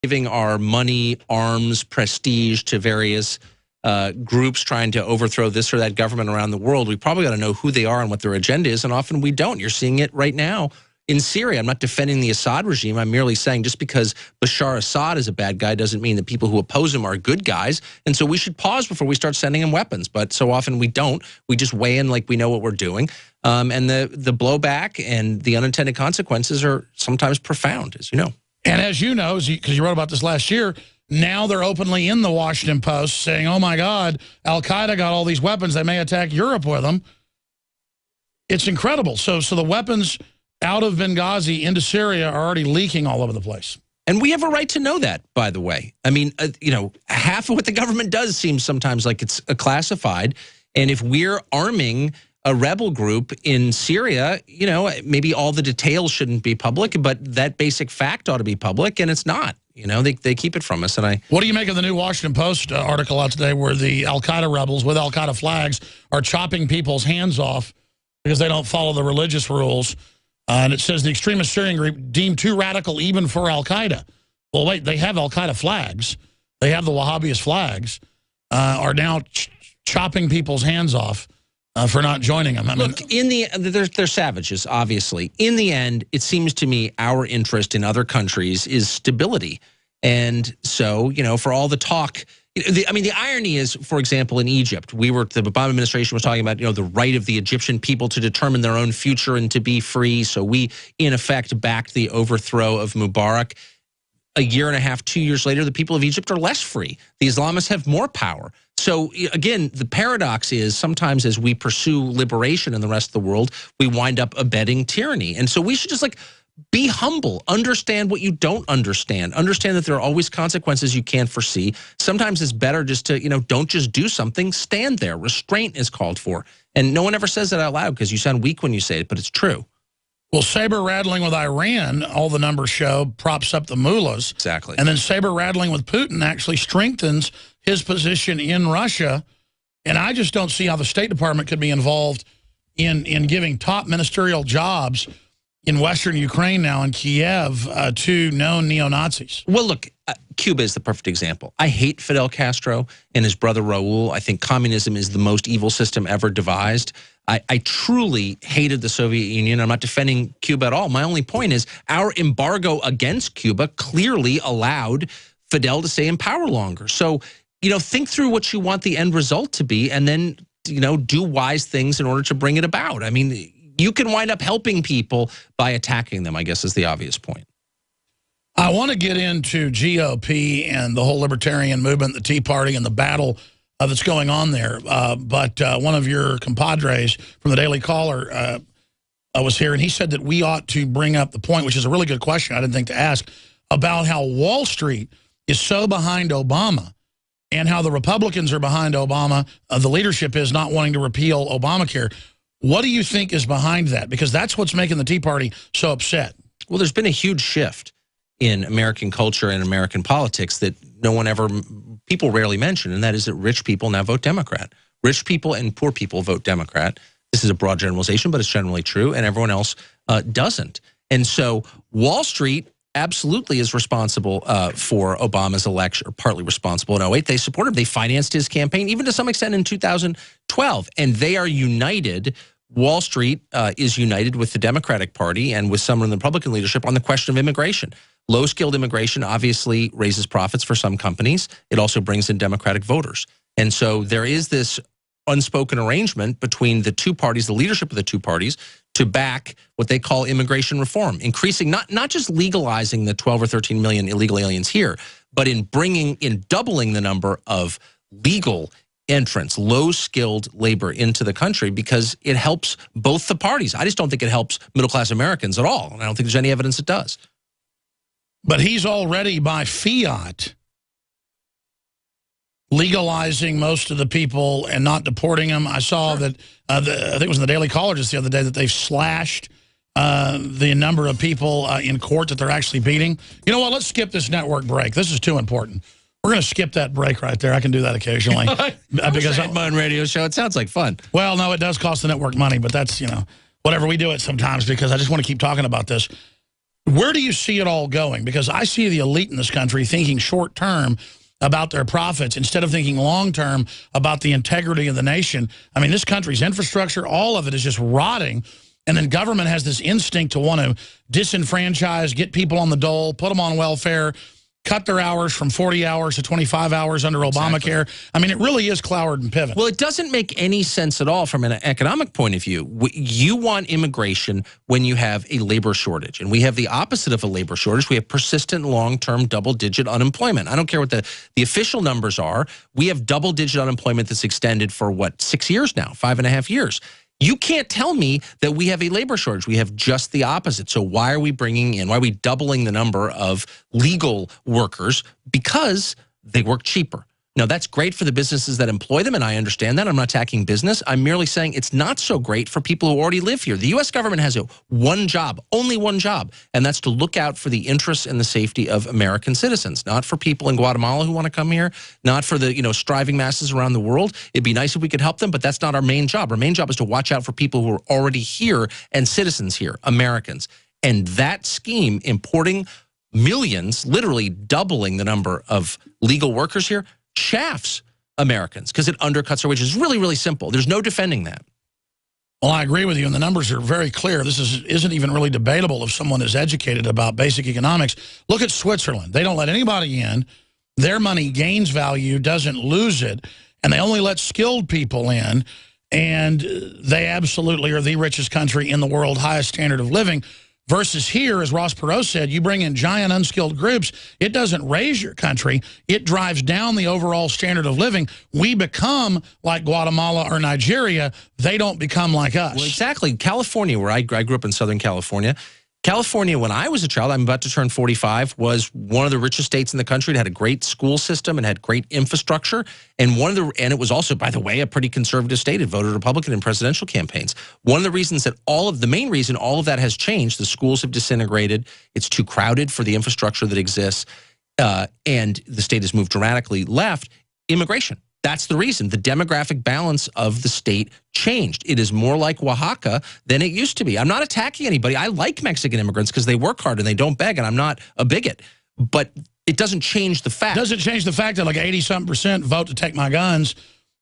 giving our money, arms, prestige to various groups trying to overthrow this or that government around the world, we probably got to know who they are and what their agenda is, and often we don't. You're seeing it right now in Syria. I'm not defending the Assad regime. I'm merely saying just because Bashar Assad is a bad guy doesn't mean that people who oppose him are good guys, and so we should pause before we start sending him weapons. But so often we don't. We just weigh in like we know what we're doing, and the blowback and the unintended consequences are sometimes profound, as you know. And as you know, because you wrote about this last year, now they're openly in the Washington Post saying, oh, my God, al-Qaeda got all these weapons. They may attack Europe with them. It's incredible. So the weapons out of Benghazi into Syria are already leaking all over the place. And we have a right to know that, by the way. I mean, you know, half of what the government does seems sometimes like it's classified. And if we're arming a rebel group in Syria, you know, maybe all the details shouldn't be public, but that basic fact ought to be public, and it's not. You know, they keep it from us. And what do you make of the new Washington Post article out today where the al-Qaeda rebels with al-Qaeda flags are chopping people's hands off because they don't follow the religious rules? And it says the extremist Syrian group deemed too radical even for al-Qaeda. Well, wait, they have al-Qaeda flags. They have the Wahhabist flags, are now chopping people's hands off for not joining them. I mean, look, they're savages, obviously. In the end, it seems to me our interest in other countries is stability. And so, you know, for all the talk, I mean, the irony is, for example, in Egypt, the Obama administration was talking about, you know, the right of the Egyptian people to determine their own future and to be free. So we, in effect, backed the overthrow of Mubarak. A year and a half, 2 years later, the people of Egypt are less free. The Islamists have more power. So, again, the paradox is sometimes as we pursue liberation in the rest of the world, we wind up abetting tyranny. And so we should just, like, be humble, understand what you don't understand that there are always consequences you can't foresee. Sometimes it's better just to, you know, don't just do something, stand there. Restraint is called for. And no one ever says that out loud because you sound weak when you say it, but it's true. Well, saber-rattling with Iran, all the numbers show, props up the mullahs. Exactly. And then saber-rattling with Putin actually strengthens his position in Russia. And I just don't see how the State Department could be involved in giving top ministerial jobs in Western Ukraine now, in Kiev, to known neo-Nazis. Well, look, Cuba is the perfect example. I hate Fidel Castro and his brother Raul. I think communism is the most evil system ever devised. I truly hated the Soviet Union. I'm not defending Cuba at all. My only point is our embargo against Cuba clearly allowed Fidel to stay in power longer. So, you know, think through what you want the end result to be and then, you know, do wise things in order to bring it about. I mean, you can wind up helping people by attacking them, I guess, is the obvious point. I want to get into GOP and the whole libertarian movement, the Tea Party, and the battle that's going on there. But one of your compadres from the Daily Caller was here, and he said that we ought to bring up the point, which is a really good question I didn't think to ask, about how Wall Street is so behind Obama and how the Republicans are behind Obama. The leadership is not wanting to repeal Obamacare. What do you think is behind that? Because that's what's making the Tea Party so upset. Well, there's been a huge shift in American culture and American politics that people rarely mention, and that is that rich people now vote Democrat. Rich people and poor people vote Democrat. This is a broad generalization, but it's generally true, and everyone else doesn't. And so Wall Street absolutely is responsible for Obama's election, or partly responsible in 2008. They supported him. They financed his campaign, even to some extent in 2012. And they are united. Wall Street is united with the Democratic Party and with some in the Republican leadership on the question of immigration. Low-skilled immigration obviously raises profits for some companies. It also brings in Democratic voters. And so there is this unspoken arrangement between the two parties, the leadership of the two parties, to back what they call immigration reform, increasing, not just legalizing the 12 or 13 million illegal aliens here, but in doubling the number of legal entrants, low-skilled labor into the country, because it helps both the parties. I just don't think it helps middle-class Americans at all, and I don't think there's any evidence it does. But he's already, by fiat, legalizing most of the people and not deporting them. I saw that, I think it was in the Daily Caller just the other day, that they've slashed the number of people in court that they're actually beating. You know what? Let's skip this network break. This is too important. We're going to skip that break right there. I can do that occasionally. Because I'm on radio show. It sounds like fun. Well, no, it does cost the network money, but that's, you know, whatever. We do it sometimes because I just want to keep talking about this. Where do you see it all going? Because I see the elite in this country thinking short term about their profits instead of thinking long term about the integrity of the nation. I mean, this country's infrastructure, all of it is just rotting. And then government has this instinct to want to disenfranchise, get people on the dole, put them on welfare, cut their hours from 40 hours to 25 hours under Obamacare. I mean, it really is Cloward and Piven. Well, it doesn't make any sense at all from an economic point of view. You want immigration when you have a labor shortage. And we have the opposite of a labor shortage. We have persistent, long-term, double-digit unemployment. I don't care what the official numbers are. We have double-digit unemployment that's extended for, what, 6 years now, 5.5 years. You can't tell me that we have a labor shortage. We have just the opposite. So why are we why are we doubling the number of legal workers? Because they work cheaper. Now, that's great for the businesses that employ them, and I understand that. I'm not attacking business. I'm merely saying it's not so great for people who already live here. The U.S. government has one job, only one job, and that's to look out for the interests and the safety of American citizens, not for people in Guatemala who want to come here, not for the striving masses around the world. It'd be nice if we could help them, but that's not our main job. Our main job is to watch out for people who are already here and citizens here, Americans. And that scheme, importing millions, literally doubling the number of legal workers here, shafts Americans because it undercuts our wages. It's really, really simple. There's no defending that. Well, I agree with you, and the numbers are very clear. This isn't even really debatable if someone is educated about basic economics. Look at Switzerland. They don't let anybody in. Their money gains value, doesn't lose it, and they only let skilled people in, and they absolutely are the richest country in the world, highest standard of living. Versus here, as Ross Perot said, you bring in giant unskilled groups, it doesn't raise your country, it drives down the overall standard of living. We become like Guatemala or Nigeria, they don't become like us. Well, exactly. California, where I grew up in Southern California, California, when I was a child, I'm about to turn 45, was one of the richest states in the country. It had a great school system and had great infrastructure. And it was also, by the way, a pretty conservative state. It voted Republican in presidential campaigns. One of the reasons that the main reason all of that has changed, the schools have disintegrated. It's too crowded for the infrastructure that exists. And the state has moved dramatically left. Immigration. That's the reason. The demographic balance of the state changed. It is more like Oaxaca than it used to be. I'm not attacking anybody. I like Mexican immigrants because they work hard and they don't beg, and I'm not a bigot. But it doesn't change the fact. It doesn't change the fact that like 80-something% vote to take my guns,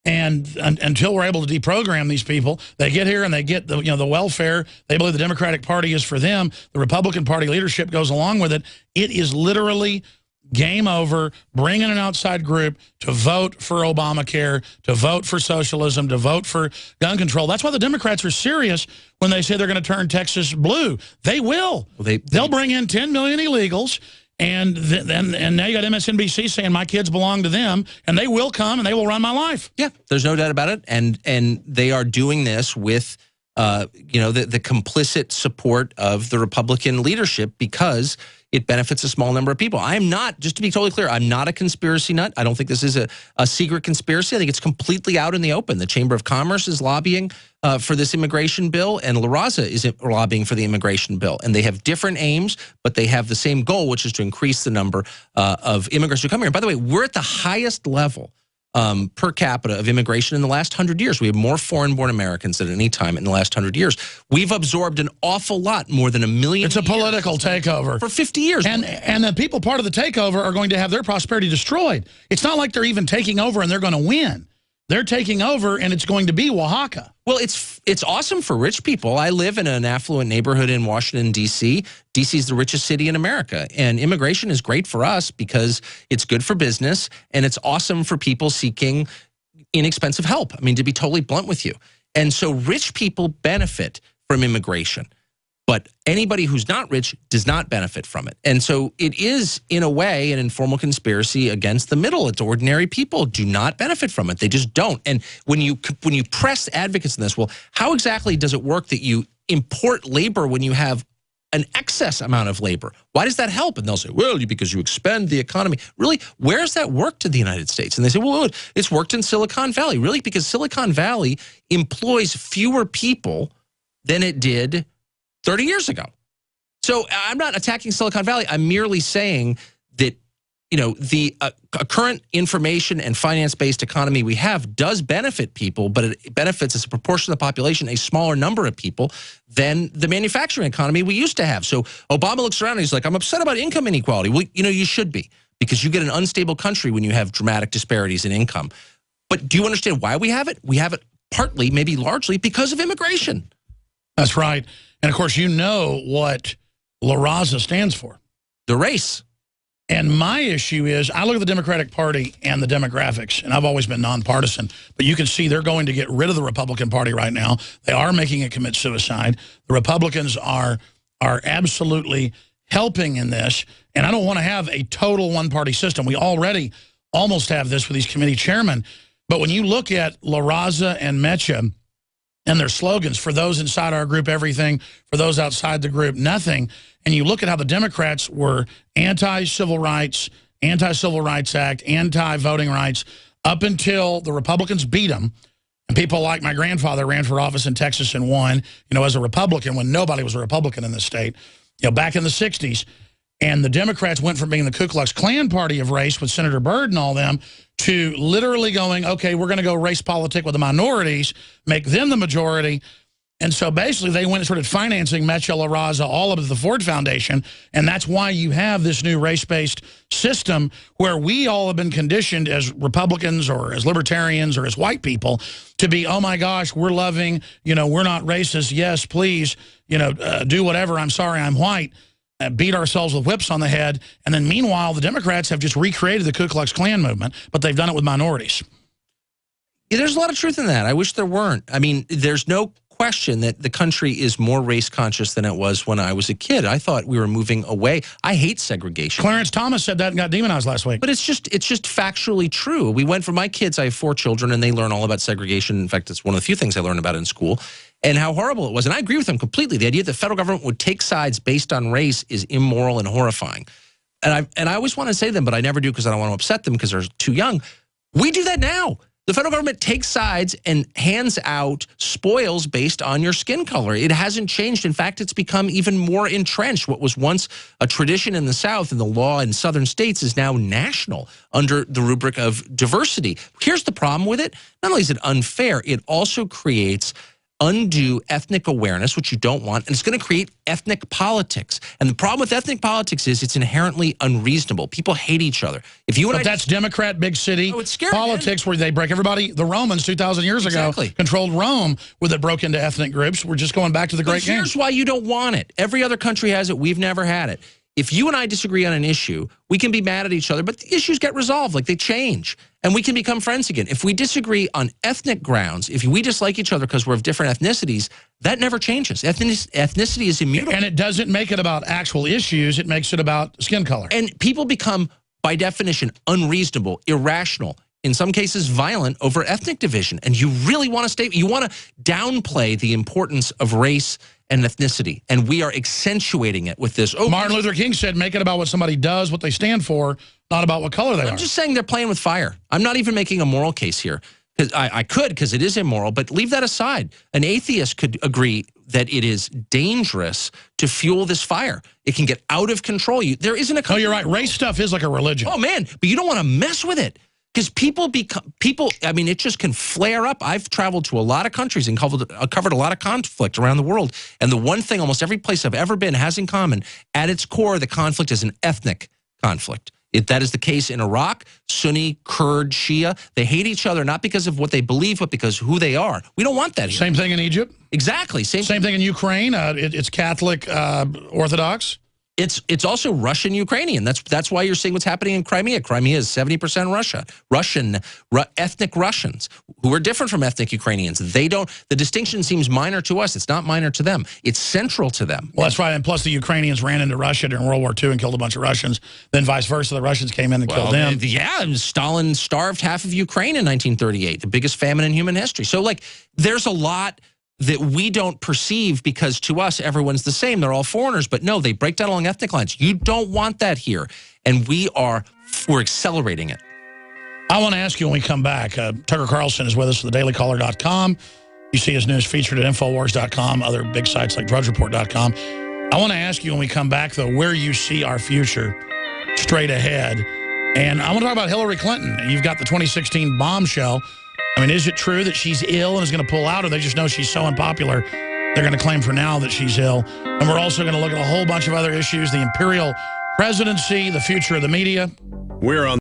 and until we're able to deprogram these people, they get here and they get the welfare. They believe the Democratic Party is for them. The Republican Party leadership goes along with it. It is literally game over. Bring in an outside group to vote for Obamacare, to vote for socialism, to vote for gun control. That's why the Democrats are serious when they say they're going to turn Texas blue. They will. Well, they'll bring in 10 million illegals, and now you got MSNBC saying my kids belong to them, and they will come and they will run my life. Yeah, there's no doubt about it. And they are doing this with the complicit support of the Republican leadership because it benefits a small number of people. I am not, just to be totally clear, I'm not a conspiracy nut. I don't think this is a secret conspiracy. I think it's completely out in the open. The Chamber of Commerce is lobbying for this immigration bill, and La Raza is lobbying for the immigration bill. And they have different aims, but they have the same goal, which is to increase the number of immigrants who come here. And by the way, we're at the highest level per capita of immigration in the last 100 years. We have more foreign-born Americans than at any time in the last 100 years. We've absorbed an awful lot, more than 1 million. It's a political takeover. For 50 years. And the people part of the takeover are going to have their prosperity destroyed. It's not like they're even taking over and they're going to win. They're taking over, and it's going to be Oaxaca. Well, it's awesome for rich people. I live in an affluent neighborhood in Washington, D.C. D.C. is the richest city in America, and immigration is great for us because it's good for business, and it's awesome for people seeking inexpensive help. I mean, to be totally blunt with you. And so rich people benefit from immigration. But anybody who's not rich does not benefit from it. And so it is, in a way, an informal conspiracy against the middle. It's ordinary people do not benefit from it. They just don't. And when you press advocates in this, well, how exactly does it work that you import labor when you have an excess amount of labor? Why does that help? And they'll say, well, because you expand the economy. Really? Where's that worked in the United States? And they say, well, it's worked in Silicon Valley. Really? Because Silicon Valley employs fewer people than it did 30 years ago. So I'm not attacking Silicon Valley. I'm merely saying that you know, the current information and finance-based economy we have does benefit people, but it benefits as a proportion of the population, a smaller number of people than the manufacturing economy we used to have. So Obama looks around and he's like, I'm upset about income inequality. Well, you know, you should be, because you get an unstable country when you have dramatic disparities in income. But do you understand why we have it? We have it partly, maybe largely, because of immigration. That's right. And, of course, you know what La Raza stands for. The race. And my issue is, I look at the Democratic Party and the demographics, and I've always been nonpartisan, but you can see they're going to get rid of the Republican Party right now. They are making it commit suicide. The Republicans are absolutely helping in this, and I don't want to have a total one-party system. We already almost have this with these committee chairmen, but when you look at La Raza and Mecha and their slogans, for those inside our group, everything, for those outside the group, nothing, and you look at how the Democrats were anti-civil rights, anti-Civil Rights Act, anti-voting rights, up until the Republicans beat them. And people like my grandfather ran for office in Texas and won, you know, as a Republican when nobody was a Republican in this state, you know, back in the 60s. And the Democrats went from being the Ku Klux Klan party of race with Senator Byrd and all them to literally going, okay, we're going to go race politic with the minorities, make them the majority. And so basically they went and started financing Mecha, La Raza, all of the Ford Foundation. And that's why you have this new race-based system where we all have been conditioned as Republicans or as libertarians or as white people to be, oh my gosh, we're loving, you know, we're not racist. Yes, please, you know, do whatever. I'm sorry, I'm white. Beat ourselves with whips on the head. And then meanwhile, the Democrats have just recreated the Ku Klux Klan movement, but they've done it with minorities. Yeah, there's a lot of truth in that. I wish there weren't. I mean, there's no question that the country is more race conscious than it was when I was a kid. I thought we were moving away. I hate segregation. Clarence Thomas said that and got demonized last week. But it's just factually true. We went from my kids, I have 4 children, and they learn all about segregation. In fact, it's one of the few things I learned about in school, and how horrible it was. And I agree with them completely. The idea that the federal government would take sides based on race is immoral and horrifying. And I always want to say them, but I never do because I don't want to upset them because they're too young. We do that now. The federal government takes sides and hands out spoils based on your skin color. It hasn't changed. In fact, it's become even more entrenched. What was once a tradition in the South and the law in southern states is now national under the rubric of diversity. Here's the problem with it. Not only is it unfair, it also creates undue ethnic awareness, which you don't want, and it's going to create ethnic politics. And the problem with ethnic politics is it's inherently unreasonable. People hate each other. If you and that's Democrat, big city politics, man. Where they break everybody. The Romans 2,000 years ago controlled Rome, where they broke into ethnic groups. We're just going back to the great game. Here's why you don't want it. Every other country has it. We've never had it. If you and I disagree on an issue, we can be mad at each other, but the issues get resolved, like they change, and we can become friends again. If we disagree on ethnic grounds, if we dislike each other because we're of different ethnicities, that never changes. Ethnicity is immutable. And it doesn't make it about actual issues. It makes it about skin color. And people become, by definition, unreasonable, irrational, in some cases violent over ethnic division. And you really want to you want to downplay the importance of race and ethnicity, and we are accentuating it with this. Oh, Martin Luther King said, make it about what somebody does, what they stand for, not about what color they are. I'm just saying they're playing with fire. I'm not even making a moral case here. I could, because it is immoral, but leave that aside. An atheist could agree that it is dangerous to fuel this fire. It can get out of control. There isn't a... No, you're right. Race stuff is like a religion. Oh, man, but you don't want to mess with it. Because people, I mean, it just can flare up. I've traveled to a lot of countries and covered a lot of conflict around the world. And the one thing almost every place I've ever been has in common, at its core, the conflict is an ethnic conflict. That is the case in Iraq, Sunni, Kurd, Shia. They hate each other not because of what they believe, but because of who they are. We don't want that here. Same thing in Egypt? Exactly. Same thing in Ukraine. It's Catholic Orthodox. It's also Russian-Ukrainian. That's why you're seeing what's happening in Crimea. Crimea is 70% ethnic Russians who are different from ethnic Ukrainians. The distinction seems minor to us. It's not minor to them. It's central to them. Well, that's right. And plus the Ukrainians ran into Russia during World War II and killed a bunch of Russians. Then vice versa, the Russians came in and killed them. Yeah, and Stalin starved half of Ukraine in 1938, the biggest famine in human history. So, like, there's a lot that we don't perceive because to us, everyone's the same. They're all foreigners. But no, they break down along ethnic lines. You don't want that here. And we're accelerating it. I want to ask you when we come back, Tucker Carlson is with us at thedailycaller.com. You see his news featured at Infowars.com, other big sites like DrudgeReport.com. I want to ask you when we come back, though, where you see our future straight ahead. And I want to talk about Hillary Clinton. You've got the 2016 bombshell. I mean, is it true that she's ill and is going to pull out, or they just know she's so unpopular they're going to claim for now that she's ill? And we're also going to look at a whole bunch of other issues, the imperial presidency, the future of the media. We're on